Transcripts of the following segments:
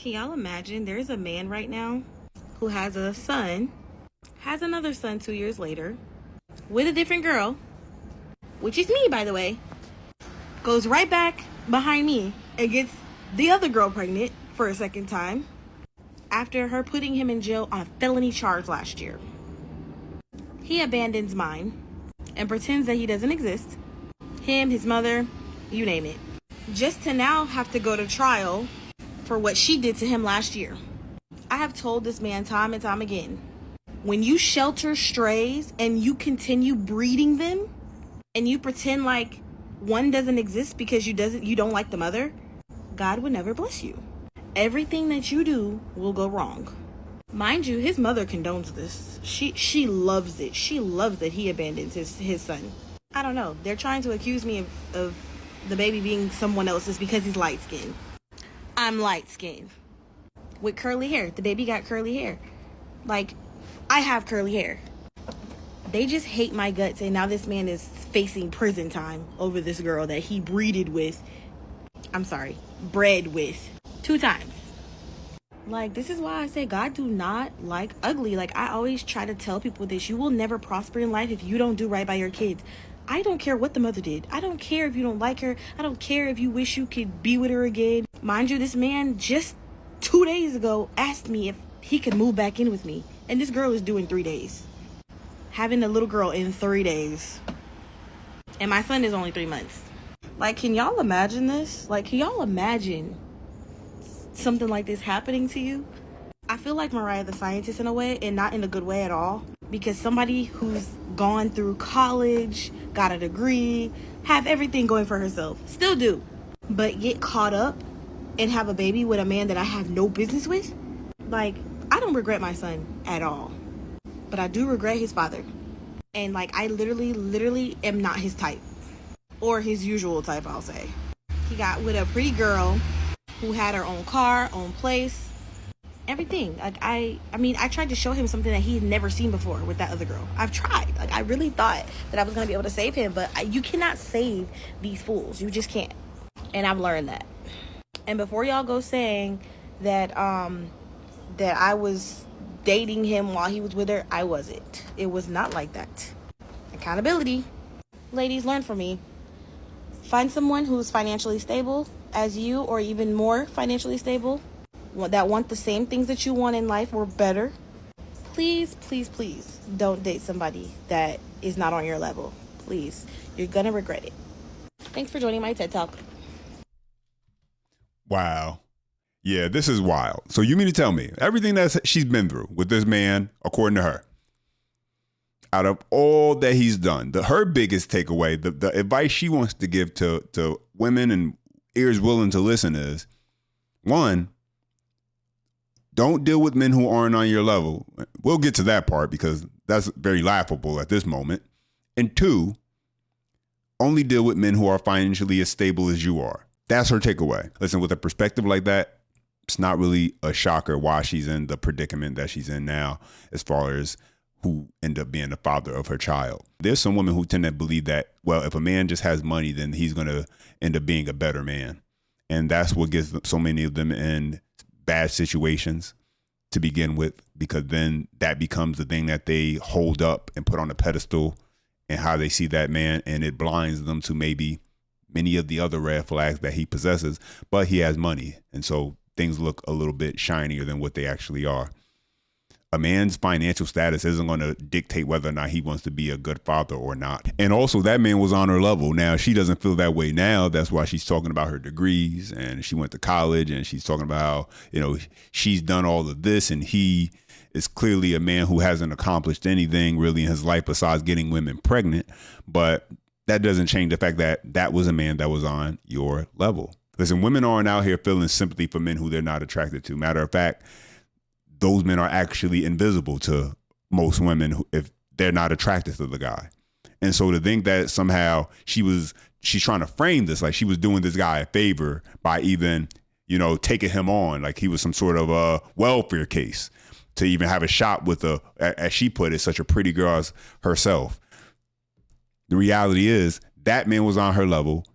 Can y'all imagine there's a man right now who has a son, has another son 2 years later, with a different girl, which is me, by the way, goes right back behind me and gets the other girl pregnant for a second time after her putting him in jail on a felony charge last year. He abandons mine and pretends that he doesn't exist. Him, his mother, you name it. Just to now have to go to trial for what she did to him last year. I have told this man time and time again, when you shelter strays and you continue breeding them and you pretend like one doesn't exist because you don't like the mother, God will never bless you. Everything that you do will go wrong. Mind you, his mother condones this. She loves it. She loves that he abandons his son. I don't know. They're trying to accuse me of the baby being someone else's because he's light skinned. I'm light skinned with curly hair. The baby got curly hair. Like, I have curly hair. They just hate my guts, and now this man is facing prison time over this girl that he bred with 2 times. Like, this is why I say God do not like ugly. Like, I always try to tell people this. You will never prosper in life if you don't do right by your kids. I don't care what the mother did. I don't care if you don't like her. I don't care if you wish you could be with her again. Mind you, this man just 2 days ago asked me if he could move back in with me. And this girl is due in 3 days. Having a little girl in 3 days. And my son is only 3 months. Like, can y'all imagine this? Like, can y'all imagine something like this happening to you? I feel like Mariah the Scientist in a way, and not in a good way at all. Because somebody who's gone through college, got a degree, have everything going for herself, still do, but get caught up and have a baby with a man that I have no business with. Like, I don't regret my son at all, but I do regret his father. And like, I literally am not his type, or his usual type, I'll say. He got with a pretty girl who had her own car, own place, everything. Like, I mean, I tried to show him something that he had never seen before with that other girl. I've tried. Like, I really thought that I was going to be able to save him, but you cannot save these fools. You just can't. And I've learned that. And before y'all go saying that that I was dating him while he was with her, I wasn't. It was not like that. Accountability. Ladies, learn from me. Find someone who's financially stable as you, or even more financially stable, that want the same things that you want in life or better. Please, please, please don't date somebody that is not on your level. Please. You're gonna regret it. Thanks for joining my TED Talk. Wow. Yeah, this is wild. So you mean to tell me everything that she's been through with this man, according to her, out of all that he's done, her biggest takeaway, the advice she wants to give to women and ears willing to listen is, one, don't deal with men who aren't on your level. We'll get to that part because that's very laughable at this moment. And two, only deal with men who are financially as stable as you are. That's her takeaway. Listen, with a perspective like that, it's not really a shocker why she's in the predicament that she's in now, as far as who end up being the father of her child. There's some women who tend to believe that, well, if a man just has money, then he's going to end up being a better man. And that's what gets so many of them in bad situations to begin with, because then that becomes the thing that they hold up and put on a pedestal and how they see that man, and it blinds them to maybe many of the other red flags that he possesses, but he has money. And so things look a little bit shinier than what they actually are. A man's financial status isn't going to dictate whether or not he wants to be a good father or not. And also, that man was on her level. Now, she doesn't feel that way now. That's why she's talking about her degrees, and she went to college, and she's talking about how, she's done all of this, and he is clearly a man who hasn't accomplished anything really in his life besides getting women pregnant. But that doesn't change the fact that that was a man that was on your level. Listen, women aren't out here feeling sympathy for men who they're not attracted to. Matter of fact, those men are actually invisible to most women if they're not attracted to the guy. And so to think that somehow she's trying to frame this like she was doing this guy a favor by even, taking him on like he was some sort of a welfare case to even have a shot with as she put it, such a pretty girl as herself. The reality is that man was on her level.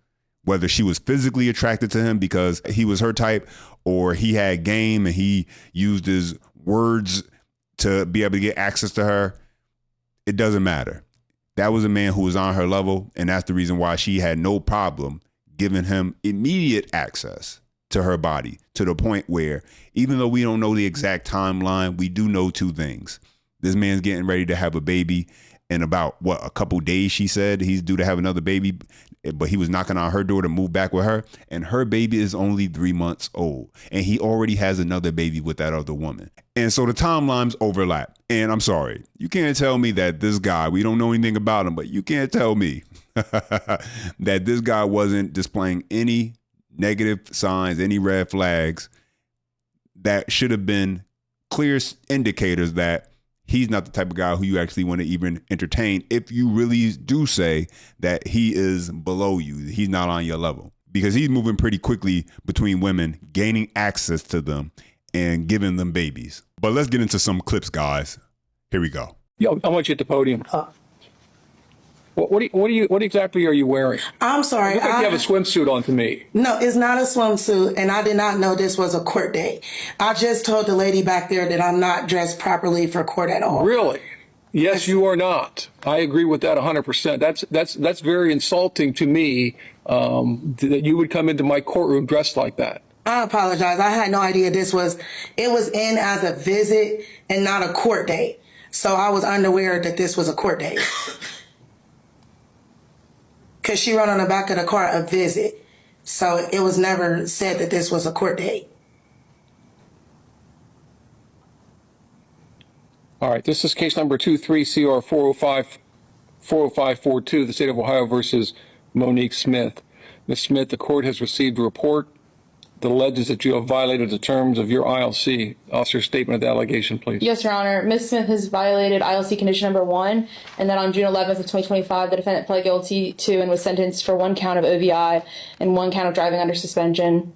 whether she was physically attracted to him because he was her type, or he had game and he used his words to be able to get access to her. It doesn't matter. That was a man who was on her level, and that's the reason why she had no problem giving him immediate access to her body, to the point where, even though we don't know the exact timeline, we do know two things. This man's getting ready to have a baby in about, a couple days, she said. He's due to have another baby, but he was knocking on her door to move back with her. And her baby is only 3 months old. And he already has another baby with that other woman. And so the timelines overlap. And I'm sorry, you can't tell me that this guy, we don't know anything about him, but you can't tell me that this guy wasn't displaying any negative signs, any red flags that should have been clear indicators that he's not the type of guy who you actually want to even entertain if you really do say that he is below you, he's not on your level. Because he's moving pretty quickly between women, gaining access to them and giving them babies. But let's get into some clips, guys. Here we go. Yo, I want you at the podium. What exactly are you wearing? I'm sorry. You look like you have a swimsuit on to me. No, it's not a swimsuit, and I did not know this was a court date. I just told the lady back there that I'm not dressed properly for court at all. Really? Yes, you are not. I agree with that 100%. That's very insulting to me, that you would come into my courtroom dressed like that. I apologize. I had no idea it was in as a visit and not a court date. So I was unaware that this was a court date. Because she wrote on the back of the car, a visit. So it was never said that this was a court date. All right, this is case number 23CR 40542, the state of Ohio versus Monique Smith. Ms. Smith, the court has received a report that alleges that you have violated the terms of your ILC. Officer, statement of the allegation, please. Yes, Your Honor. Ms. Smith has violated ILC condition number 1, and then on June 11th of 2025, the defendant pled guilty to and was sentenced for 1 count of OVI and 1 count of driving under suspension.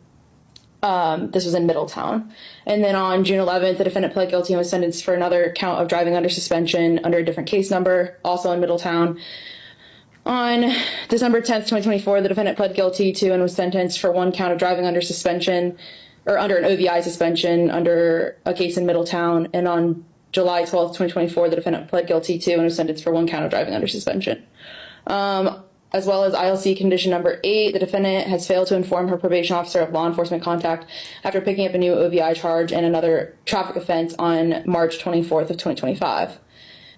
This was in Middletown. And then on June 11th, the defendant pled guilty and was sentenced for another count of driving under suspension under a different case number, also in Middletown. On December 10th, 2024, the defendant pled guilty to and was sentenced for 1 count of driving under suspension, or under an OVI suspension under a case in Middletown. And on July 12th, 2024, the defendant pled guilty to and was sentenced for 1 count of driving under suspension. As well as ILC condition number 8, the defendant has failed to inform her probation officer of law enforcement contact after picking up a new OVI charge and another traffic offense on March 24th of 2025.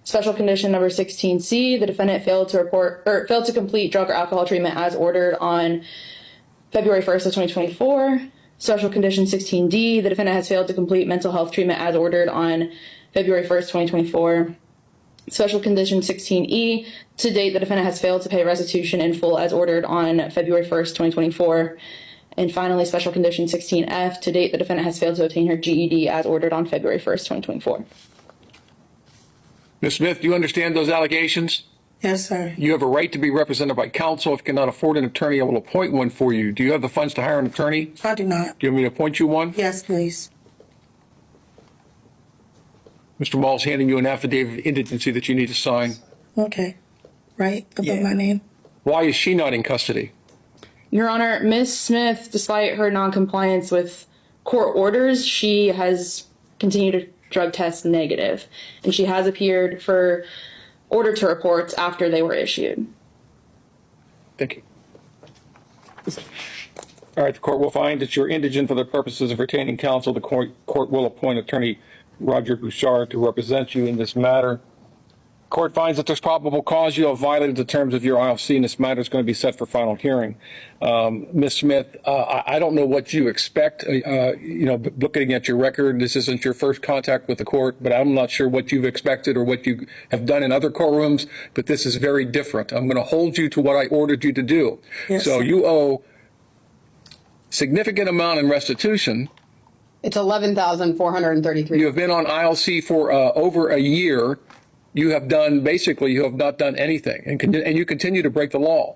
Special condition number 16C, the defendant failed to complete drug or alcohol treatment as ordered on February 1st of 2024. Special condition 16D, the defendant has failed to complete mental health treatment as ordered on February 1st, 2024. Special condition 16E, to date, the defendant has failed to pay restitution in full as ordered on February 1st, 2024. And finally, special condition 16F, to date, the defendant has failed to obtain her GED as ordered on February 1st, 2024. Ms. Smith, do you understand those allegations? Yes, sir. You have a right to be represented by counsel. If you cannot afford an attorney, I will appoint one for you. Do you have the funds to hire an attorney? I do not. Do you want me to appoint you one? Yes, please. Mr. Mall's handing you an affidavit of indigency that you need to sign. Okay. Right above my name. Why is she not in custody? Your Honor, Ms. Smith, despite her noncompliance with court orders, she has continued to drug test negative, and she has appeared for order to reports after they were issued. Thank you. All right, the court will find that you're indigent for the purposes of retaining counsel. The court will appoint attorney Roger Bouchard to represent you in this matter. Court finds that there's probable cause you have violated the terms of your ILC, and this matter is going to be set for final hearing. Ms. Smith, I don't know what you expect. Looking at your record, this isn't your first contact with the court, but I'm not sure what you've expected or what you have done in other courtrooms, but this is very different. I'm going to hold you to what I ordered you to do. Yes, so sir. You owe significant amount in restitution. It's $11,433. You have been on ILC for over a year. You have not done anything, and you continue to break the law.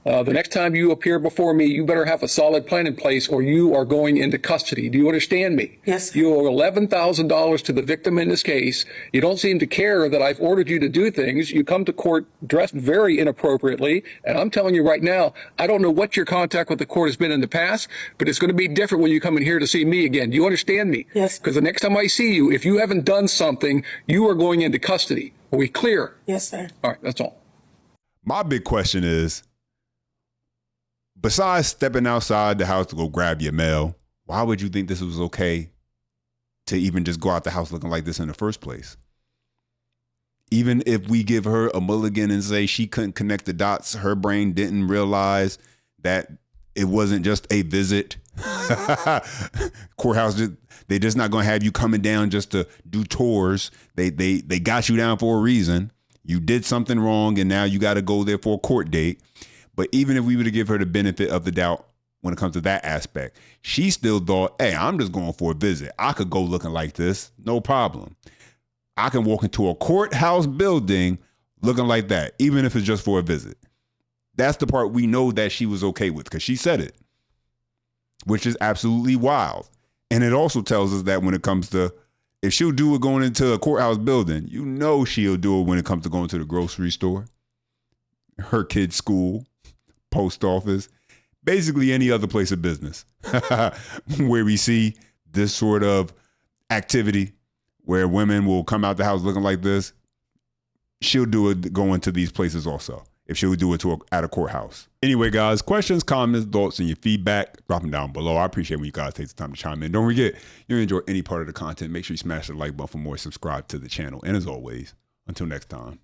The next time you appear before me, you better have a solid plan in place or you are going into custody. Do you understand me? Yes, sir. You owe $11,000 to the victim in this case. You don't seem to care that I've ordered you to do things. You come to court dressed very inappropriately. And I'm telling you right now, I don't know what your contact with the court has been in the past, but it's going to be different when you come in here to see me again. Do you understand me? Yes. Because the next time I see you, if you haven't done something, you are going into custody. Are we clear? Yes, sir. All right, that's all. My big question is, besides stepping outside the house to go grab your mail, why would you think this was okay to even just go out the house looking like this in the first place? Even if we give her a mulligan and say she couldn't connect the dots, her brain didn't realize that it wasn't just a visit. Courthouse, they're just not going to have you coming down just to do tours. They got you down for a reason. You did something wrong and now you got to go there for a court date. But even if we were to give her the benefit of the doubt when it comes to that aspect, she still thought, hey, I'm just going for a visit. I could go looking like this, no problem. I can walk into a courthouse building looking like that, even if it's just for a visit. That's the part we know that she was okay with because she said it, which is absolutely wild. And it also tells us that when it comes to, if she'll do it going into a courthouse building, you know she'll do it when it comes to going to the grocery store, her kid's school, post office, basically any other place of business where we see this sort of activity where women will come out the house looking like this. She'll do it going to these places also, if she'll do it at a courthouse. Anyway, guys, questions, comments, thoughts, and your feedback, drop them down below. I appreciate when you guys take the time to chime in. Don't forget, you enjoy any part of the content, make sure you smash the like button for more, subscribe to the channel. And as always, until next time.